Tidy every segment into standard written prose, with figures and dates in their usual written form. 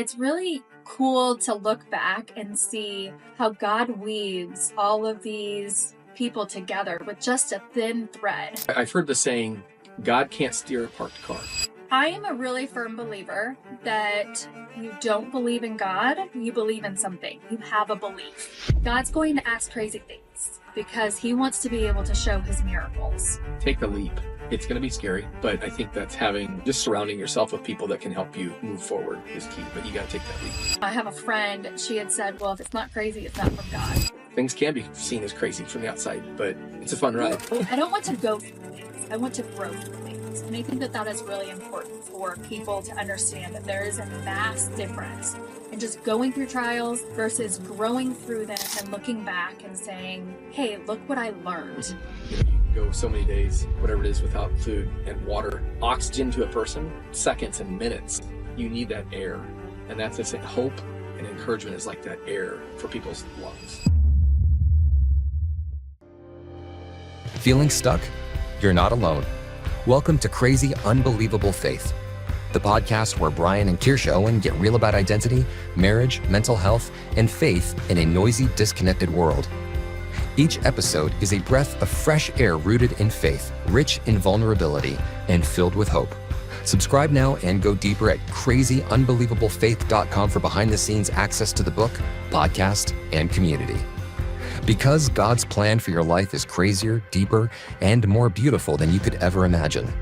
It's really cool to look back and see how God weaves all of these people together with just a thin thread. I've heard the saying, God can't steer a parked car. I am a really firm believer that you don't believe in God, you believe in something. You have a belief. God's going to ask crazy things because he wants to be able to show his miracles. Take the leap. It's going to be scary, but I think that's just surrounding yourself with people that can help you move forward is key, but you got to take that leap. I have a friend, she had said, well, if it's not crazy, it's not from God. Things can be seen as crazy from the outside, but it's a fun ride. I don't want to go through things. I want to grow through things. And I think that is really important for people to understand that there is a vast difference in just going through trials versus growing through them and looking back and saying, hey, look what I learned. You can go so many days, whatever it is, without food and water. Oxygen to a person, seconds and minutes. You need that air. And that's the same. Hope and encouragement is like that air for people's lungs. Feeling stuck? You're not alone. Welcome to Crazy Unbelievable Faith, the podcast where Brian and Kersha Owen get real about identity, marriage, mental health, and faith in a noisy, disconnected world. Each episode is a breath of fresh air rooted in faith, rich in vulnerability, and filled with hope. Subscribe now and go deeper at crazyunbelievablefaith.com for behind-the-scenes access to the book, podcast, and community. Because God's plan for your life is crazier, deeper, and more beautiful than you could ever imagine.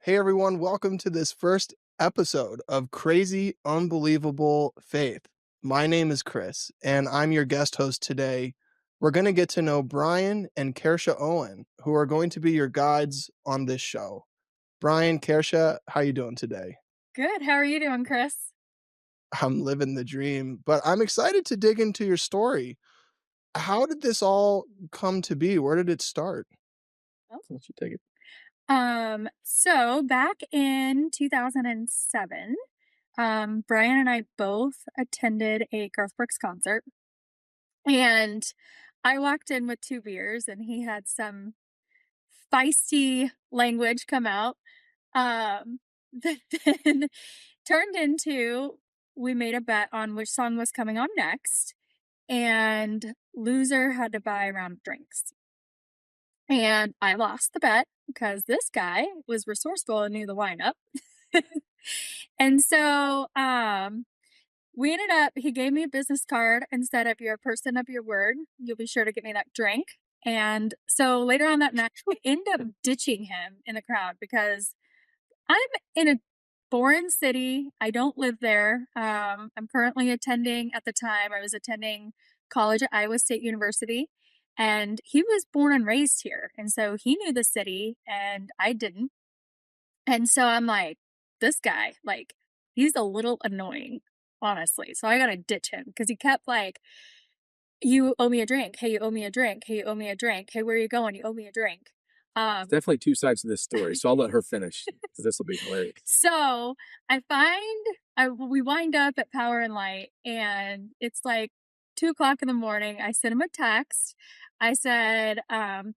Hey everyone, welcome to this first episode of Crazy Unbelievable Faith. My name is Chris, and I'm your guest host today. We're going to get to know Brian and Kersha Owen, who are going to be your guides on this show. Brian, Kersha, how you doing today? Good. How are you doing, Chris? I'm living the dream, but I'm excited to dig into your story. How did this all come to be? Where did it start? Why don't you take it? So back in 2007, Brian and I both attended a Garth Brooks concert, and I walked in with 2 beers and he had some feisty language come out. That then turned into, we made a bet on which song was coming on next, and loser had to buy a round of drinks. And I lost the bet because this guy was resourceful and knew the lineup. And so we ended up, he gave me a business card and said, if you're a person of your word, you'll be sure to get me that drink. And so later on that night, I ended up ditching him in the crowd because I'm in a foreign city. I don't live there. I'm currently at the time, I was attending college at Iowa State University, and he was born and raised here. And so he knew the city and I didn't. And so I'm like, this guy, like, he's a little annoying, honestly. So I got to ditch him because he kept like, you owe me a drink. Hey, you owe me a drink. Hey, you owe me a drink. Hey, where are you going? You owe me a drink. There's definitely 2 sides to this story, so I'll let her finish because this will be hilarious. So we wind up at Power and Light, and it's like 2:00 in the morning. I sent him a text. I said,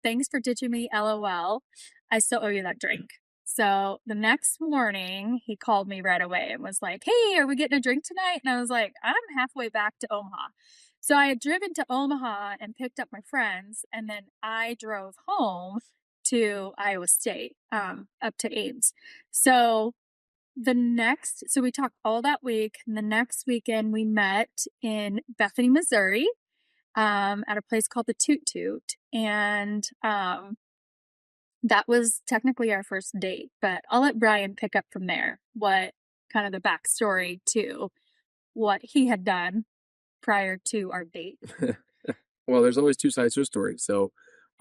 thanks for ditching me, LOL. I still owe you that drink. So the next morning, he called me right away and was like, hey, are we getting a drink tonight? And I was like, I'm halfway back to Omaha. So I had driven to Omaha and picked up my friends, and then I drove home to Iowa State, up to Ames. So we talked all that week, and the next weekend we met in Bethany, Missouri, at a place called the Toot Toot. And, that was technically our first date, but I'll let Brian pick up from there, what kind of the backstory to what he had done prior to our date. Well, there's always 2 sides to a story. So,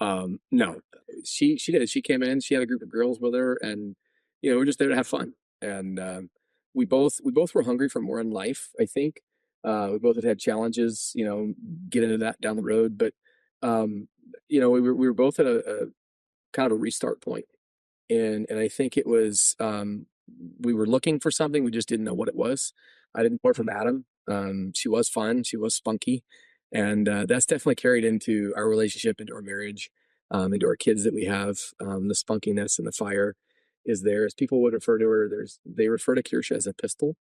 no, she did. She came in, she had a group of girls with her, and, we're just there to have fun. And, we both were hungry for more in life, I think. We both had challenges, get into that down the road, but, we were both at a kind of a restart point. And I think it was, we were looking for something. We just didn't know what it was. I didn't pour from Adam. She was fun. She was spunky. And that's definitely carried into our relationship, into our marriage. into our kids that we have. The spunkiness and the fire is there. As people would refer to her, they refer to Kersha as a pistol.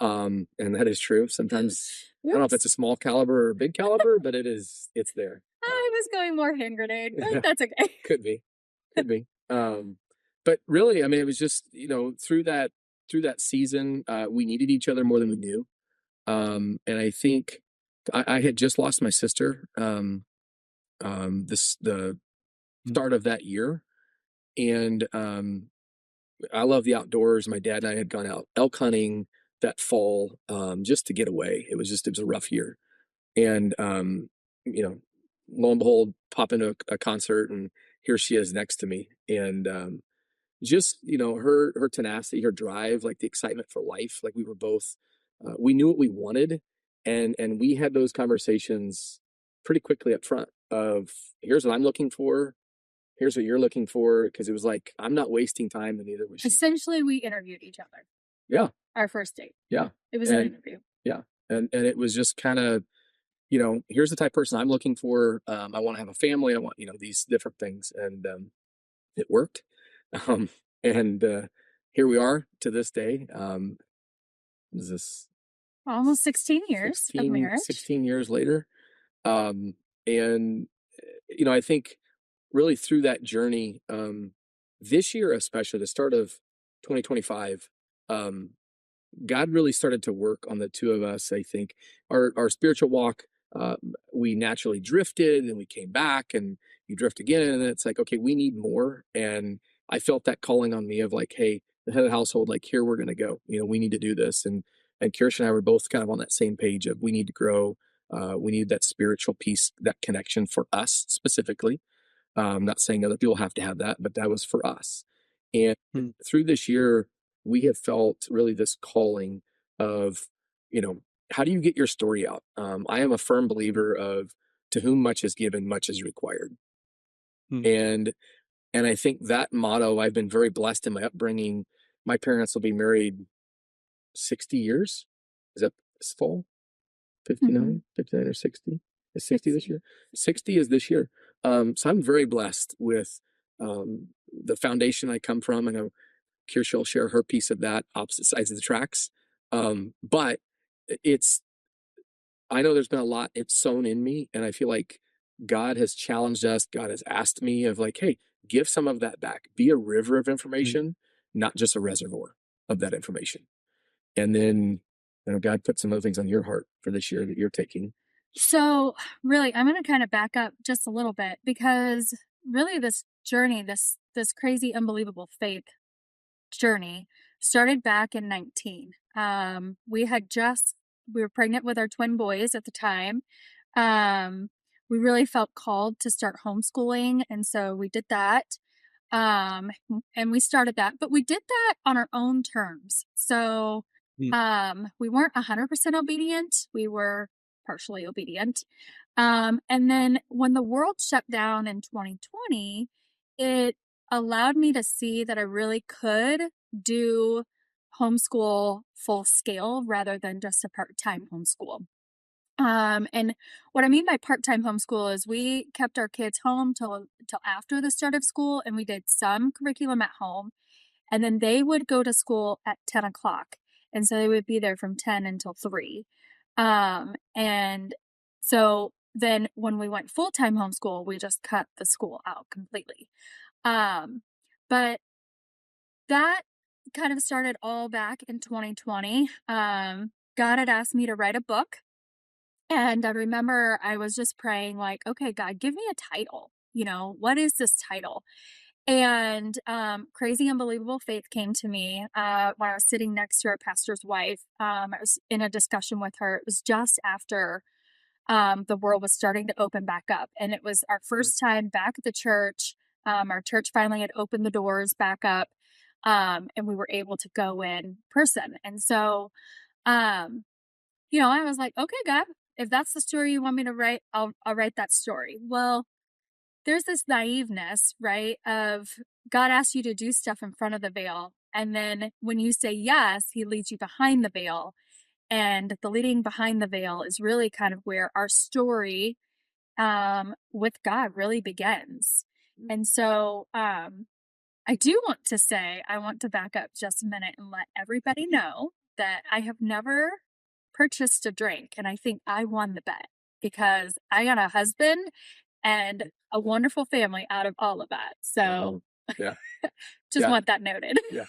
And that is true. Sometimes I don't know if it's a small caliber or a big caliber, but it's there. I was going more hand grenade, but that's okay. Could be. But really, I mean, it was just, through that season, we needed each other more than we knew. And I think I had just lost my sister, the start of that year. And, I love the outdoors. My dad and I had gone out elk hunting that fall, just to get away. It was a rough year. And, lo and behold, pop into a concert, and here she is next to me. And, just, her tenacity, her drive, like the excitement for life. Like we were both, we knew what we wanted. And we had those conversations pretty quickly up front of, here's what I'm looking for. Here's what you're looking for. Cause it was like, I'm not wasting time, and neither was she. Essentially, we interviewed each other. Yeah. Our first date. Yeah. It was an interview. Yeah. And it was just kind of, here's the type of person I'm looking for. I want to have a family. I want, these different things. And, it worked. And here we are to this day. Is this almost 16 years of marriage? 16 years later. And, I think really through that journey, this year, especially the start of 2025, God really started to work on the two of us. I think our spiritual walk, we naturally drifted, and we came back, and you drift again. And it's like, okay, we need more. And I felt that calling on me of like, hey, the head of the household, like, here, we're going to go, we need to do this. And Kersha and I were both kind of on that same page of, we need to grow. We need that spiritual piece, that connection for us specifically. Not saying other people have to have that, but that was for us. And through this year, we have felt really this calling of, how do you get your story out? I am a firm believer of, to whom much is given, much is required. And I think that motto, I've been very blessed in my upbringing. My parents will be married 60 years. Is that this fall? 59 or 60? Is 60 this year? 60 is this year. So I'm very blessed with the foundation I come from. I know Kersha will share her piece of that, opposite sides of the tracks. But I know there's been a lot it's sown in me, and I feel like God has challenged us. God has asked me of like, hey, give some of that back. Be a river of information, not just a reservoir of that information. And then, God put some other things on your heart for this year that you're taking. So really, I'm going to kind of back up just a little bit, because really this journey, this crazy, unbelievable faith journey started back in 19. We were pregnant with our twin boys at the time. We really felt called to start homeschooling. And so we did that. And we started that, but we did that on our own terms. So, we weren't 100% obedient. We were partially obedient. And then when the world shut down in 2020, it allowed me to see that I really could do homeschool full scale rather than just a part-time homeschool. And what I mean by part-time homeschool is we kept our kids home till after the start of school, and we did some curriculum at home, and then they would go to school at 10 o'clock. And so they would be there from 10 until 3. And so then when we went full-time homeschool, we just cut the school out completely. But that kind of started all back in 2020. God had asked me to write a book. And I remember I was just praying like, okay, God, give me a title. What is this title? And Crazy Unbelievable Faith came to me when I was sitting next to our pastor's wife. I was in a discussion with her. It was just after the world was starting to open back up. And it was our first time back at the church. Our church finally had opened the doors back up, and we were able to go in person. And so, I was like, okay, God, if that's the story you want me to write, I'll write that story. Well, there's this naiveness, right, of God asks you to do stuff in front of the veil. And then when you say yes, he leads you behind the veil. And the leading behind the veil is really kind of where our story with God really begins. And so, I do want to say, I want to back up just a minute and let everybody know that I have never purchased a drink. And I think I won the bet because I got a husband and a wonderful family out of all of that. So Yeah. just Yeah. want that noted. Yeah.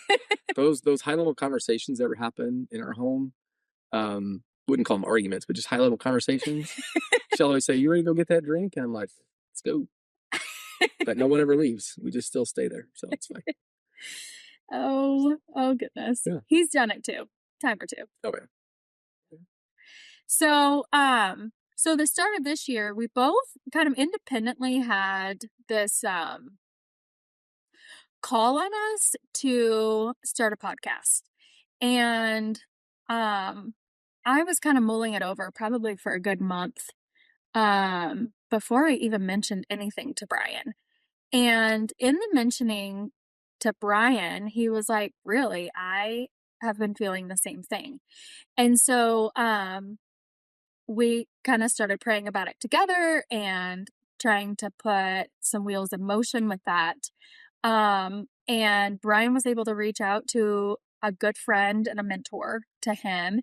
Those high level conversations that happen in our home, wouldn't call them arguments, but just high level conversations. She'll always say, "You ready to go get that drink?" And I'm like, "Let's go." But no one ever leaves. We just still stay there. So it's fine. Oh goodness. Yeah. He's done it too. Time or two. Oh, yeah. So the start of this year, we both kind of independently had this call on us to start a podcast. And I was kind of mulling it over probably for a good month before I even mentioned anything to Brian. And in the mentioning to Brian, he was like, "Really, I have been feeling the same thing." And so we kind of started praying about it together and trying to put some wheels in motion with that. And Brian was able to reach out to a good friend and a mentor to him,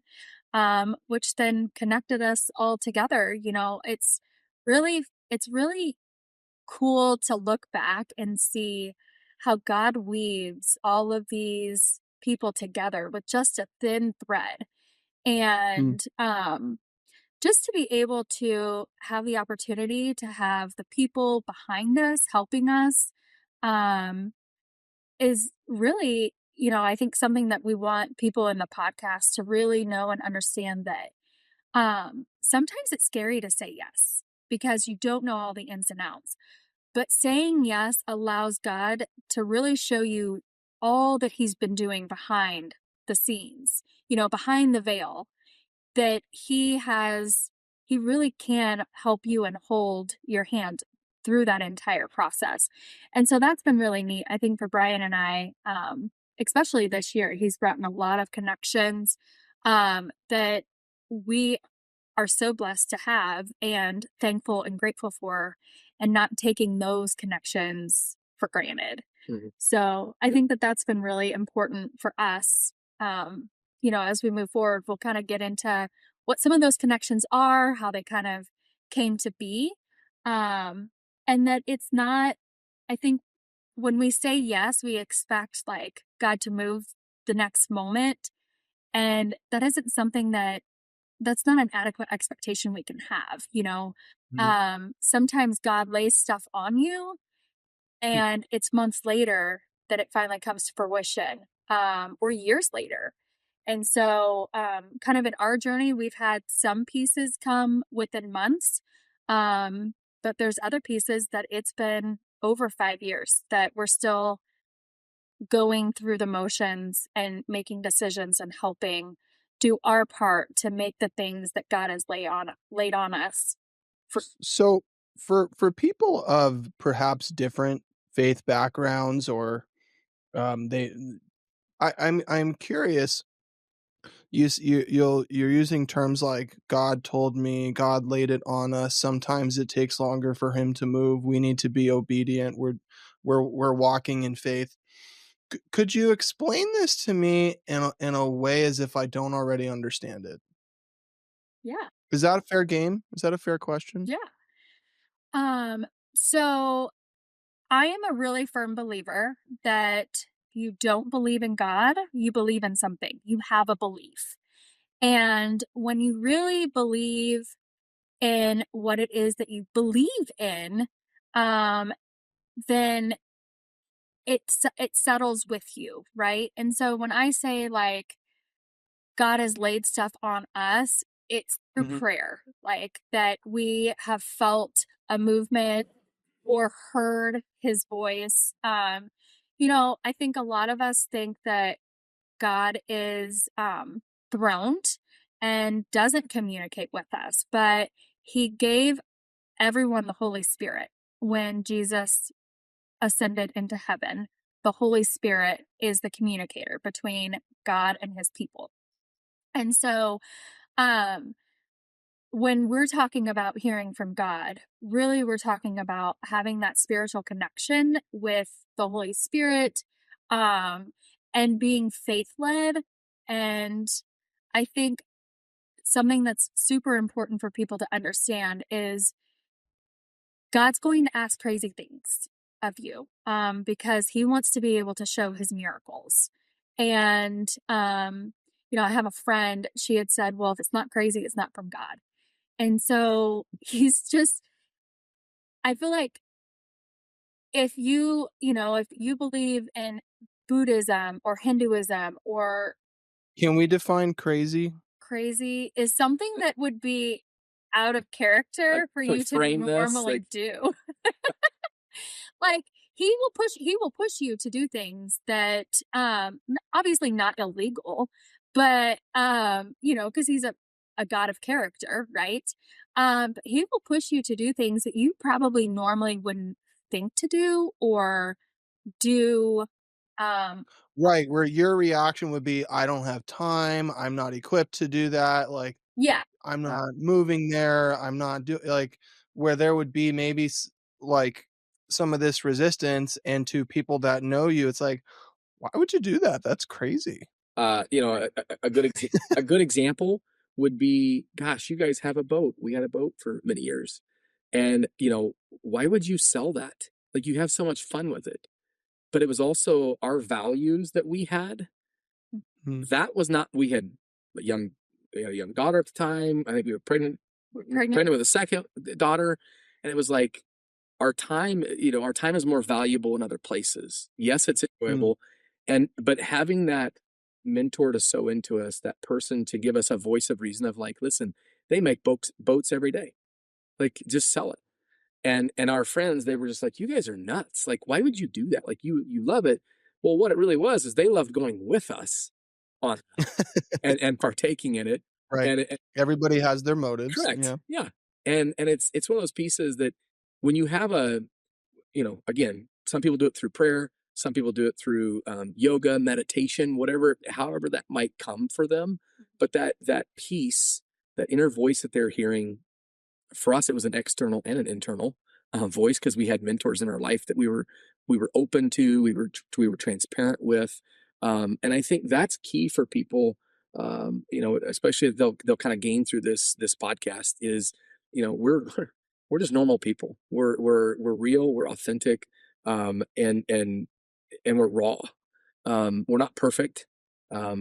which then connected us all together. You know, it's really cool to look back and see how God weaves all of these people together with just a thin thread. And just to be able to have the opportunity to have the people behind us helping us um, is really, you know, I think something that we want people in the podcast to really know and understand that sometimes it's scary to say yes because you don't know all the ins and outs. But saying yes allows God to really show you all that He's been doing behind the scenes, you know, behind the veil, that He really can help you and hold your hand through that entire process. And so that's been really neat. I think for Brian and I, especially this year, he's brought in a lot of connections that we are so blessed to have and thankful and grateful for, and not taking those connections for granted. So I think that that's been really important for us. You know, as we move forward, we'll kind of get into what some of those connections are, how they kind of came to be. And that it's not, I think when we say yes, we expect like God to move the next moment. And that isn't something that's not an adequate expectation we can have, you know. Sometimes God lays stuff on you and it's months later that it finally comes to fruition, or years later. And so kind of in our journey, we've had some pieces come within months, but there's other pieces that it's been over 5 years that we're still going through the motions and making decisions and helping do our part to make the things that God has laid on us. So for people of perhaps different faith backgrounds or they I'm curious. You're using terms like God told me, God laid it on us. Sometimes it takes longer for him to move. We need to be obedient. We're walking in faith. Could you explain this to me in a way as if I don't already understand it? Yeah. Is that a fair game? Is that a fair question? Yeah. So I am a really firm believer that you don't believe in God, you believe in something. You have a belief. And when you really believe in what it is that you believe in, um, then it settles with you, right? And so when I say like God has laid stuff on us, it's through prayer, like that we have felt a movement or heard his voice. You know, I think a lot of us think that God is throned and doesn't communicate with us, but he gave everyone the Holy Spirit when Jesus ascended into heaven. The Holy Spirit is the communicator between God and his people. And so, um, when we're talking about hearing from God, really we're talking about having that spiritual connection with the Holy Spirit, um, and being faith-led. And I think something that's super important for people to understand is God's going to ask crazy things of you, because he wants to be able to show his miracles. And, I have a friend, she had said, well, if it's not crazy, it's not from God. And so I feel like if you believe in Buddhism or Hinduism or Can we define crazy? crazy is something that would be out of Like, character for you to frame this, normally like, do. Like he will push you to do things that obviously not illegal, but because he's a god of character, right? But he will push you to do things that you probably normally wouldn't think to do or do. um Right, where your reaction would be, "I don't have time, I'm not equipped to do that," like, yeah. "I'm not moving there, I'm not do" like, where there would be maybe like, some of this resistance, and to people that know you, it's like, "Why would you do that? That's crazy." a good example would be, gosh, you guys have a boat. We had a boat for many years. And, why would you sell that? Like, you have so much fun with it. But it was also our values that we had. Mhm, That was not, a young, we had a young daughter at the time. I think we were Pregnant. pregnant with a second daughter. And it was like, our time is more valuable in other places. Yes, it's mm. enjoyable. But having that mentor to sow into us, that person to give us a voice of reason of like, listen, they make boats every day. Like, just sell it. And our friends, they were just like, you guys are nuts. Like, why would you do that? Like, you love it. Well, what it really was is they loved going with us on and partaking in it. Right. And Everybody has their motives, correct. yeah. Yeah. And it's one of those pieces that when you have again, some people do it through prayer, some people do it through yoga, meditation, however that might come for them. But that peace, that inner voice that they're hearing, for us, it was an external and an internal voice because we had mentors in our life that we were open to, we were transparent with, and I think that's key for people. Especially if they'll kind of gain through this podcast is, we're just normal people. We're real. We're authentic, and we're raw. We're not perfect. I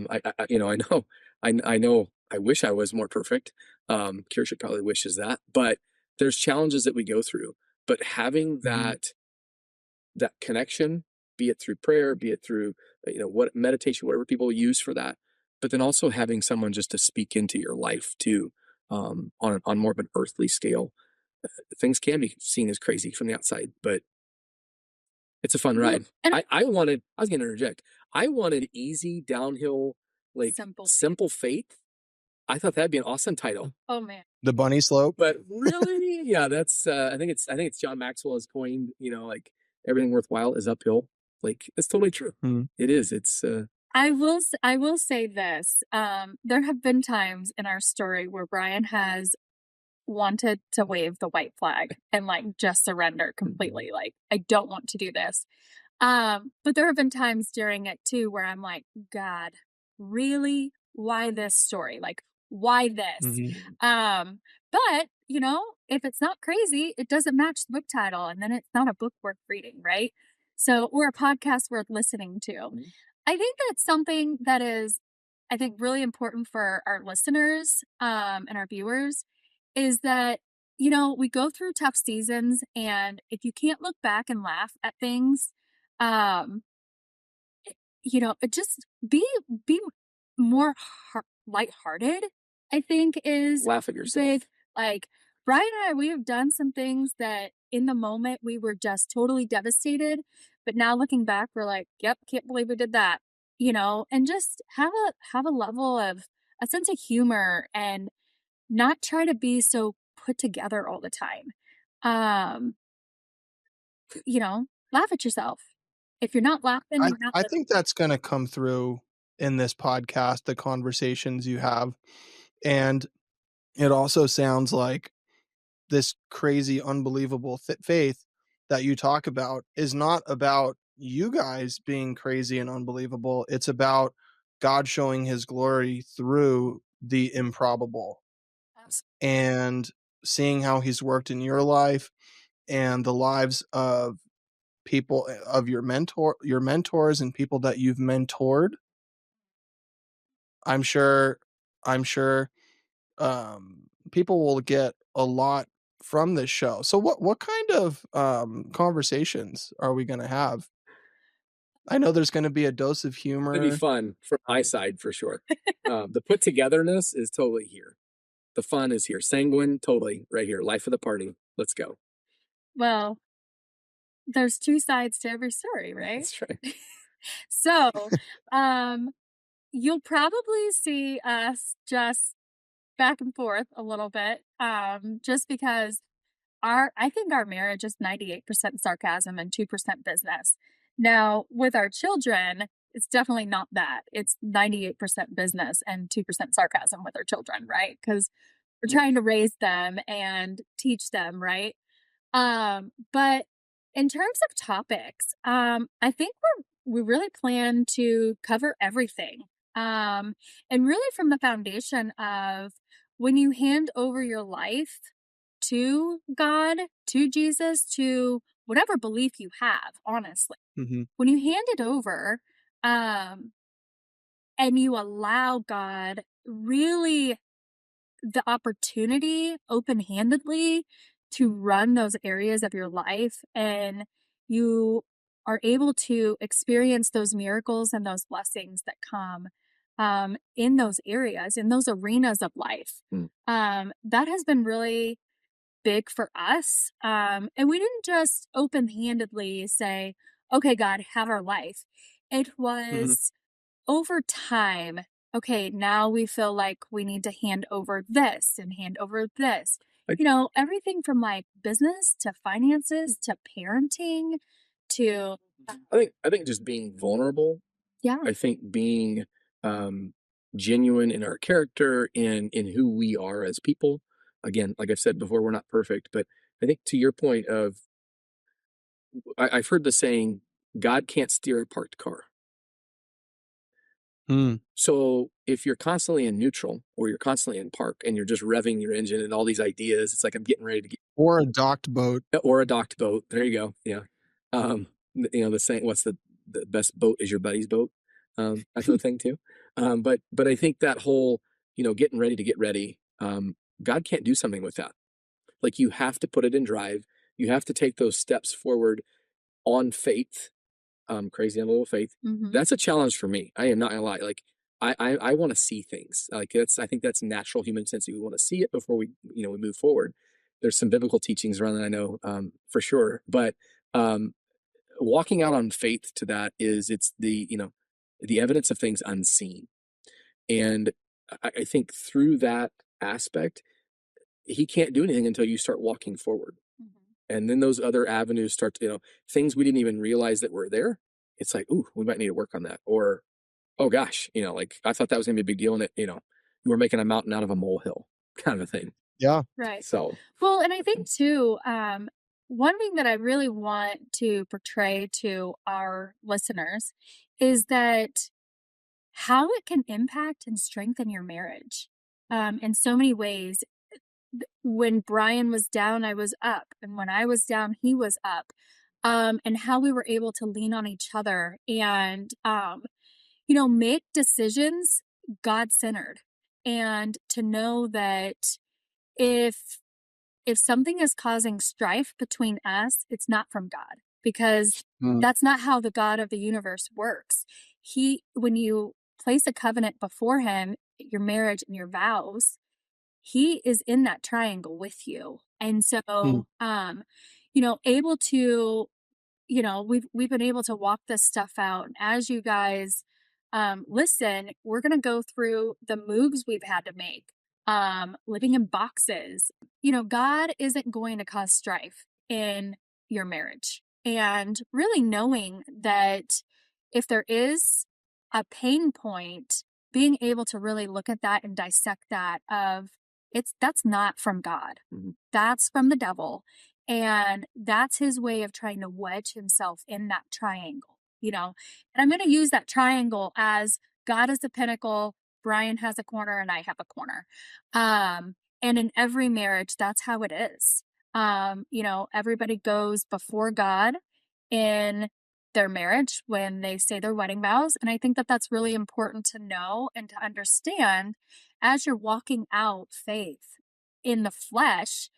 know, I know. I wish I was more perfect. Kirsha probably wishes that, but there's challenges that we go through. But having Mhm. that connection, be it through prayer, be it through what meditation, whatever people use for that, but then also having someone just to speak into your life too, on more of an earthly scale. Things can be seen as crazy from the outside, but it's a fun Well, ride. and I was gonna interject. I wanted easy downhill, like simple. simple faith. I thought that'd be an awesome title. Oh man. The bunny slope? But really, yeah, that's I think it's John Maxwell has coined, like everything worthwhile is uphill. Like, it's totally true. Mhm, It is. It's I will say this. There have been times in our story where Brian has wanted to wave the white flag and like just surrender completely. Like, I don't want to do this. But there have been times during it too where I'm like, God, really? Why this story? Like, why this? mhm, But if it's not crazy, it doesn't match the book title, and then it's not a book worth reading, right? So, or a podcast worth listening to. Mhm. I think that's something that is, I think, really important for our listeners, and our viewers is that, we go through tough seasons, and if you can't look back and laugh at things, um, it just be more lighthearted, I think is laugh at big. yourself. Like, Brian and I, we have done some things that in the moment we were just totally devastated, but now looking back, we're like, yep, can't believe we did that. And just have a level of a sense of humor and not try to be so put together all the time. Um, laugh at yourself. If you're not laughing, I you're not I living. think that's gonna come through in this podcast, the conversations you have, and it also sounds like this crazy, unbelievable faith that you talk about is not about you guys being crazy and unbelievable. It's about God showing his glory through the improbable Yes. and seeing how he's worked in your life and the lives of people of your mentors and people that you've mentored. I'm sure I'm sure people will get a lot from this show. So what kind of conversations are we going to have? I know there's going to be a dose of It'd be humor. fun from my side for sure. The put togetherness is totally here. The fun is here. Sanguine, totally right here. Life of the party. Let's go. Well, there's two sides to every story, right? That's right. So, um, you'll probably see us just back and forth a little bit, just because I think our marriage is 98% sarcasm and 2% business. Now, with our children, it's definitely not that. It's 98% business and 2% sarcasm with our children, right? Because we're trying to raise them and teach them, right? But in terms of topics, I think we really plan to cover everything. And really from the foundation of when you hand over your life to God, to Jesus, to whatever belief you have, honestly. Mhm. When you hand it over, um, and you allow God really the opportunity open-handedly to run those areas of your life, and you are able to experience those miracles and those blessings that come in those areas, in those arenas of life. Mm. That has been really big for us. And we didn't just open-handedly say, okay, God, have our life. It Mhm. was over time, okay, now we feel like we need to hand over this and hand over this. I, Everything from like business to finances to parenting to, I think just being vulnerable. yeah, I think being um, genuine in our character and in who we are as people. Again, like I've said before, we're not perfect, but I think to your point of, I've heard the saying, God can't steer a parked car. Mm. So if you're constantly in neutral or you're constantly in park and you're just revving your engine and all these ideas, it's like I'm getting ready to get, Or a docked boat. or a docked boat. There you go. Yeah. The saying, what's the best boat is your buddy's boat. That's the thing too. But I think that whole, getting ready to get ready, God can't do something with that. Like you have to put it in drive. You have to take those steps forward on faith, crazy on little faith. hmm That's a challenge for me. I am not gonna lie. Like I want to see things. Like I think that's natural human tendency. We want to see it before we move forward. There's some biblical teachings around that I know, for sure. But um, walking out on faith to that it's the evidence of things unseen. And I think through that aspect, he can't do anything until you start walking forward. And then those other avenues start to, things we didn't even realize that were there. It's like, ooh, we might need to work on that. Or, oh gosh, like I thought that was gonna be a big deal. And you were making a mountain out of a molehill kind of a thing. Yeah. right. So Well, and I think too, one thing that I really want to portray to our listeners is that how it can impact and strengthen your marriage in so many ways. When Brian was down, I was up, and when I was down, he was up. And how we were able to lean on each other and, make decisions God centered, and to know that if something is causing strife between us, it's not from God, because Mm. that's not how the God of the universe works. When you place a covenant before him, your marriage and your vows, he is in that triangle with you. And Mm. so, able to, we've been able to walk this stuff out. And as you guys listen, we're going to go through the moves we've had to make, living in boxes. God isn't going to cause strife in your marriage. And really knowing that if there is a pain point, being able to really look at that and dissect that of that's not from God. Mhm. That's from the devil. And that's his way of trying to wedge himself in that triangle, you know? And I'm going to use that triangle as God is the pinnacle, Brian has a corner, and I have a corner. And in every marriage, that's how it is. Everybody goes before God in their marriage when they say their wedding vows. And I think that that's really important to know and to understand as you're walking out faith in the flesh.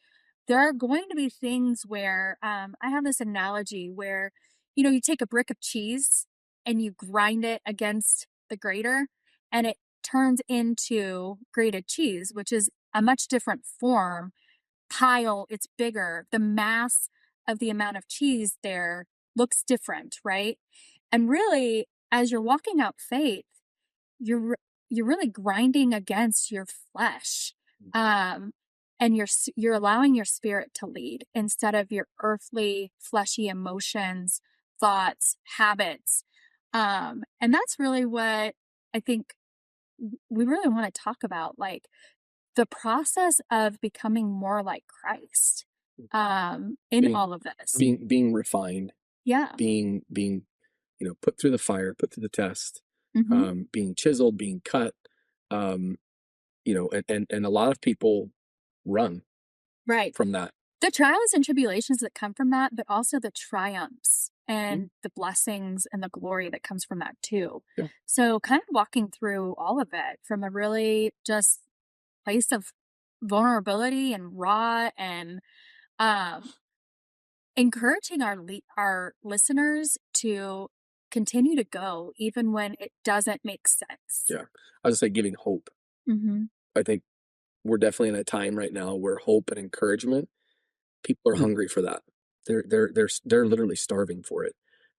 There are going to be things where I have this analogy where, you take a brick of cheese and you grind it against the grater and it turns into grated cheese, which is a much different form pile. It's bigger. The mass of the amount of cheese there looks different, right? And really, as you're walking out faith, you're you're really grinding against your flesh, um, and you're allowing your spirit to lead instead of your earthly, fleshy emotions, thoughts, habits, and that's really what I think we really want to talk about, like the process of becoming more like Christ, in Being all of this. being refined, Yeah. being put through the fire, put through the test, Hmm. being chiseled, being cut, um, and a lot of people run Right. from that. The trials and tribulations that come from that, but also the triumphs Mhm. and the blessings and the glory that comes from that too. Yeah. So kind of walking through all of it from a really just place of vulnerability and raw and um encouraging our listeners to continue to go even when it doesn't make sense. Yeah. I was just say giving hope. Mhm. I think we're definitely in a time right now where hope and encouragement, people are hungry for that. They're literally starving for it.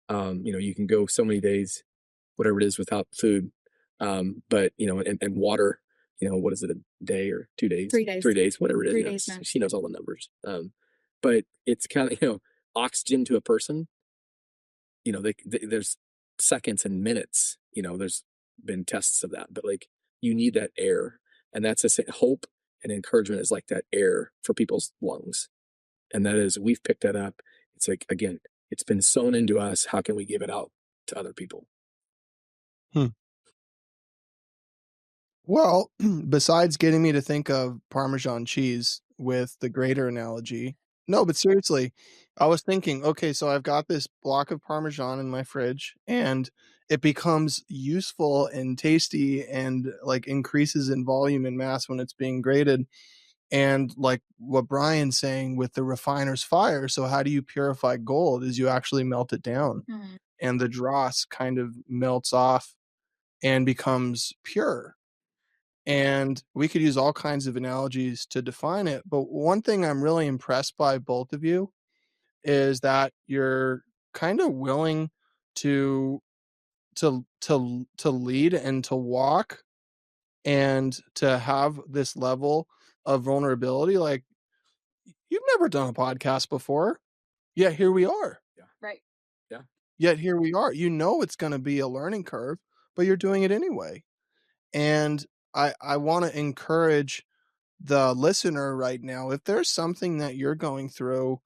You can go so many days, whatever it is, without food. But and water, what is it, a day or 2 days? 3 days. 3 days, whatever it is. 3 days now. She knows all the numbers. But it's kind of, oxygen to a person, there's seconds and minutes, there's been tests of that, but like you need that air. And that's hope and encouragement is like that air for people's lungs. And that is, we've picked that up. It's like, again, it's been sown into us. How can we give it out to other people? Hmm. Well, besides getting me to think of Parmesan cheese with the grater analogy, no, but seriously, I was thinking, okay, so I've got this block of Parmesan in my fridge and it becomes useful and tasty and like increases in volume and mass when it's being grated. And like what Brian's saying with the refiner's fire, so how do you purify gold is you actually melt it down Mhm. and the dross kind of melts off and becomes pure. And we could use all kinds of analogies to define it. But one thing I'm really impressed by both of you is that you're kind of willing to to lead and to walk and to have this level of vulnerability. Like you've never done a podcast before, yet here we are. Yeah. Right. Yeah. Yet here we are. You know it's going to be a learning curve, but you're doing it anyway. And I want to encourage the listener right now, if there's something that you're going through,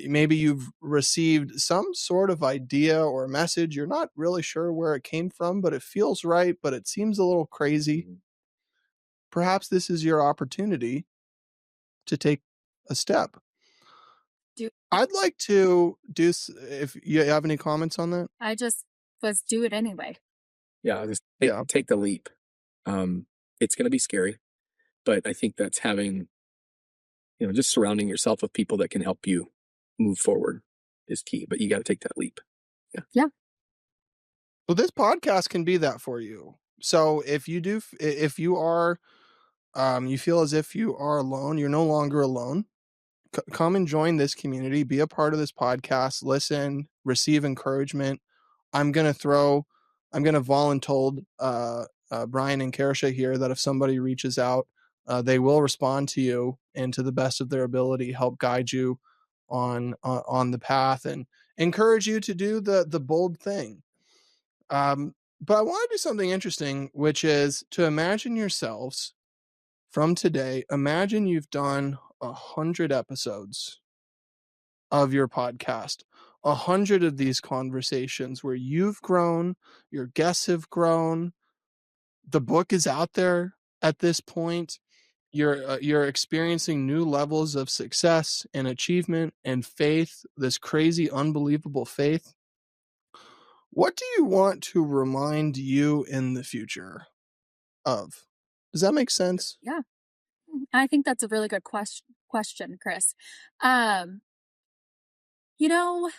maybe you've received some sort of idea or message, you're not really sure where it came from, but it feels right, but it seems a little crazy. Mhm. Perhaps this is your opportunity to take a step. Do I'd like to do, if you have any comments on that. I just was do it anyway. Yeah. Just Yeah. take the leap. It's going to be scary, but I think that's having, just surrounding yourself with people that can help you move forward is key, but you got to take that leap. Yeah. Yeah. Well, this podcast can be that for you. So if you do, if you are, you feel as if you are alone, you're no longer alone. Come and join this community, be a part of this podcast, listen, receive encouragement. I'm going to throw, I'm going to voluntold Brian and Kersha here that if somebody reaches out, they will respond to you and to the best of their ability, help guide you on the path and encourage you to do the bold thing. But I want to do something interesting, which is to imagine yourselves from today, imagine you've done 100 episodes of your podcast, 100 of these conversations where you've grown, your guests have grown, the book is out there at this point. You're experiencing new levels of success and achievement and faith, this crazy, unbelievable faith. What do you want to remind you in the future of? Does that make sense? Yeah. I think that's a really good question, Chris. Um, you know,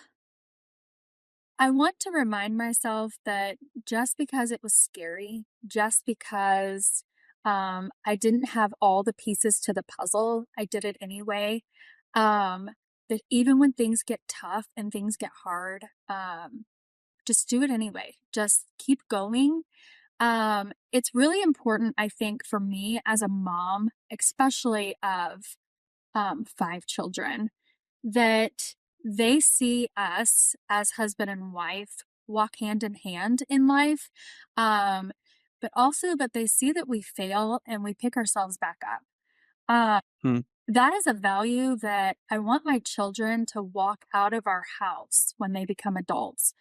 I want to remind myself that just because it was scary, just because I didn't have all the pieces to the puzzle, I did it anyway. Um, that even when things get tough and things get hard, just do it anyway. Just keep going. It's really important, I think, for me as a mom, especially of 5 children, that they see us as husband and wife walk hand in hand in life, um, but also that they see that we fail and we pick ourselves back up. Uh, Hmm. that is a value that I want my children to walk out of our house when they become adults,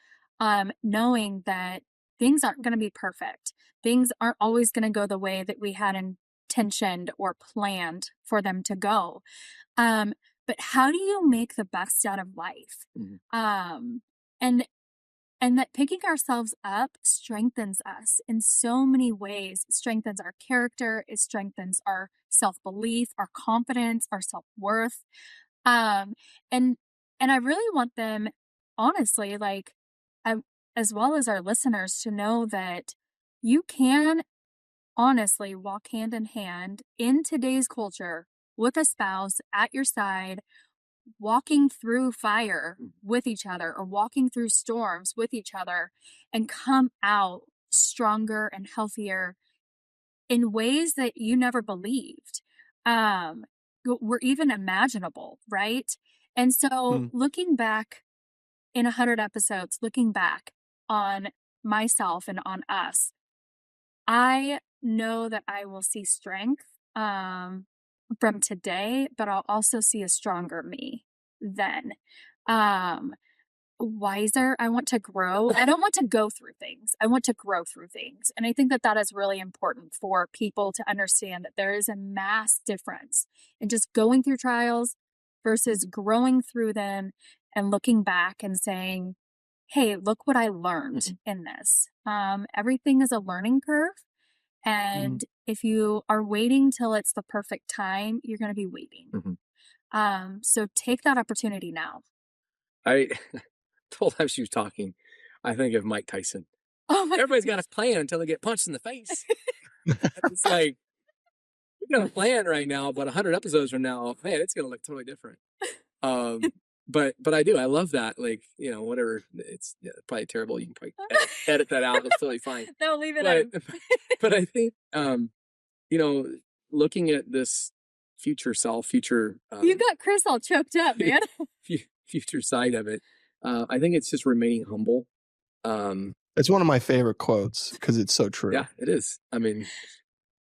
knowing that things aren't going to be perfect. Things aren't always going to go the way that we had intentioned or planned for them to go. Um, but how do you make the best out of life? Um, and and that picking ourselves up strengthens us in so many ways. It strengthens our character, it strengthens our self-belief, our confidence, our self-worth. Um, and and I really want them, honestly, like I, as well as our listeners, to know that you can honestly walk hand in hand in today's culture with a spouse at your side, walking through fire with each other or walking through storms with each other and come out stronger and healthier in ways that you never believed um were even imaginable, right? And so Hmm. looking back in 100 episodes, looking back on myself and on us, I know that I will see strength from today, but I'll also see a stronger me then. Um, Wiser. I want to grow. I don't want to go through things. I want to grow through things. And I think that that is really important for people to understand that there is a mass difference in just going through trials versus growing through them and looking back and saying, hey, look what I learned in this. Everything is a learning curve. And if you are waiting till it's the perfect time, you're going to be waiting. So take that opportunity now. I the whole time she was talking, I think of Mike Tyson. Oh my Everybody's got a plan until they get punched in the face. It's like, we got a plan right now, but 100 episodes from now, man, it's gonna look totally different. But I do. I love that. Like, whatever. It's probably terrible. You can probably edit that out. It's totally fine. No, leave it But in. but I think looking at this future self, future You got Chris all choked up, man. future side of it. I think it's just remaining humble. It's one of my favorite quotes because it's so true. Yeah, it is. I mean,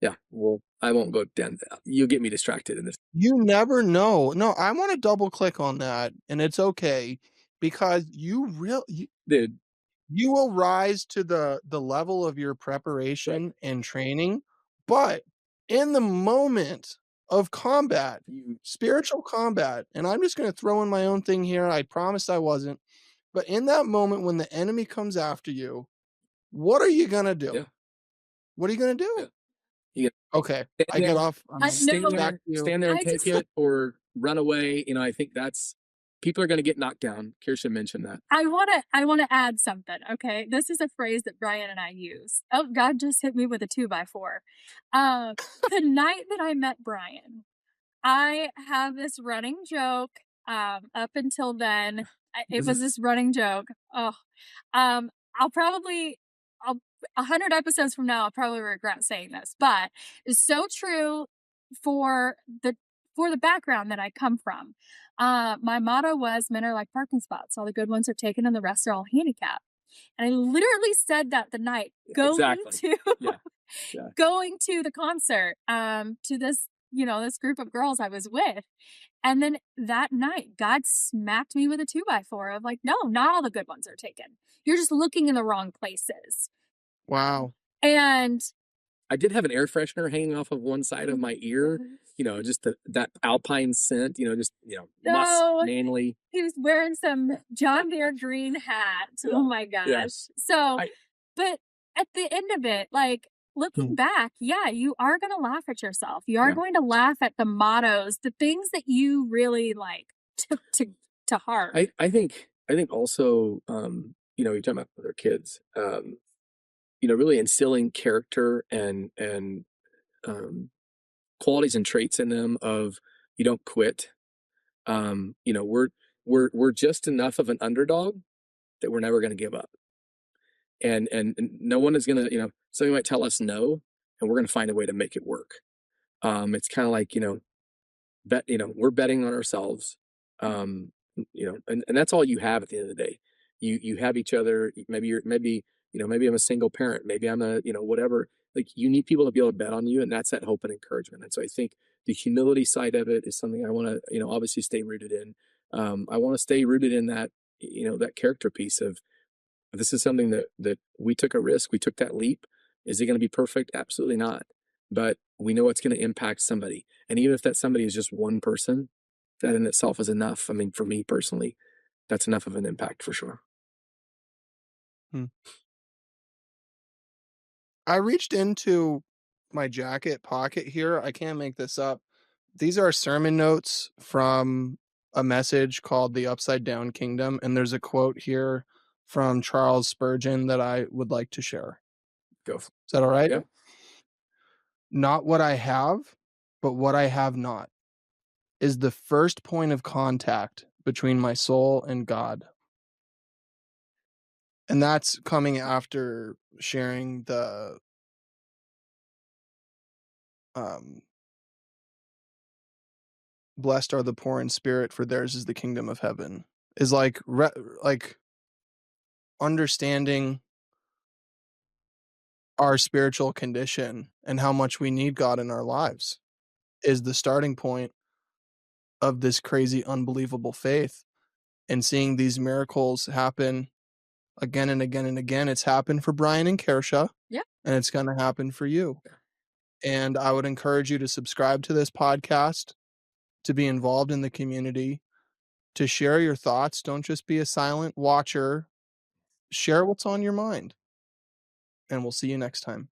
yeah. Well, I won't go down. You'll get me distracted in this. You never know. No, I want to double click on that, and it's okay because Dude, you will rise to the level of your preparation and training, but in the moment of combat, spiritual combat, and I'm just going to throw in my own thing here. I promised I wasn't, but in that moment when the enemy comes after you, what are you going to do? Yeah. What are you going to do? Yeah. Okay, I get off. Stand back to you. there and take it or run away. I think that's people are going to get knocked down. Kersha mentioned that. I want to add something. Okay, this is a phrase that Brian and I use. Oh, God just hit me with a 2x4. The night that I met Brian, I have this running joke. Up until then, it was this running joke. Oh, I'll 100 episodes from now, I'll probably regret saying this, but it's so true for the background that I come from. My motto was, men are like parking spots. All the good ones are taken and the rest are all handicapped. And I literally said that the night going Exactly. to Yeah. Yeah. going to the concert, to this, this group of girls I was with. And then that night, God smacked me with a 2x4 of like, no, not all the good ones are taken. You're just looking in the wrong places. Wow. And I did have an air freshener hanging off of one side of my ear, just that alpine scent, musk, so manly. he was wearing some John Deere green hat. Yeah. Oh my gosh. Yeah. So, I- but at the end of it, like looking back, yeah, you are going to laugh at yourself. You are Yeah. going to laugh at the mottos, the things that you really like took to heart. I think also, you're talking about other kids, really instilling character and qualities and traits in them of you don't quit. We're just enough of an underdog that we're never going to give up. And no one is going to, somebody might tell us no, and we're going to find a way to make it work. It's kind of like, we're betting on ourselves. And that's all you have at the end of the day. You have each other. Maybe I'm a single parent. Maybe I'm a, whatever. Like you need people to be able to bet on you, and that's that hope and encouragement. And so I think the humility side of it is something I want to, obviously stay rooted in. I want to stay rooted in that, that character piece of this is something that we took a risk. We took that leap. Is it going to be perfect? Absolutely not. But we know it's going to impact somebody. And even if that somebody is just one person, that in itself is enough. I mean, for me personally, that's enough of an impact for sure. I reached into my jacket pocket here. I can't make this up. These are sermon notes from a message called The Upside Down Kingdom. And there's a quote here from Charles Spurgeon that I would like to share. Go. Is that all right? Yeah. Not what I have, but what I have not is the first point of contact between my soul and God. And that's coming after sharing the blessed are the poor in spirit, for theirs is the kingdom of heaven, is like understanding our spiritual condition and how much we need God in our lives is the starting point of this crazy, unbelievable faith, and seeing these miracles happen again and again and again. It's happened for Brian and Kersha. Yeah. And it's going to happen for you. And I would encourage you to subscribe to this podcast, to be involved in the community, to share your thoughts. Don't just be a silent watcher. Share what's on your mind. And we'll see you next time.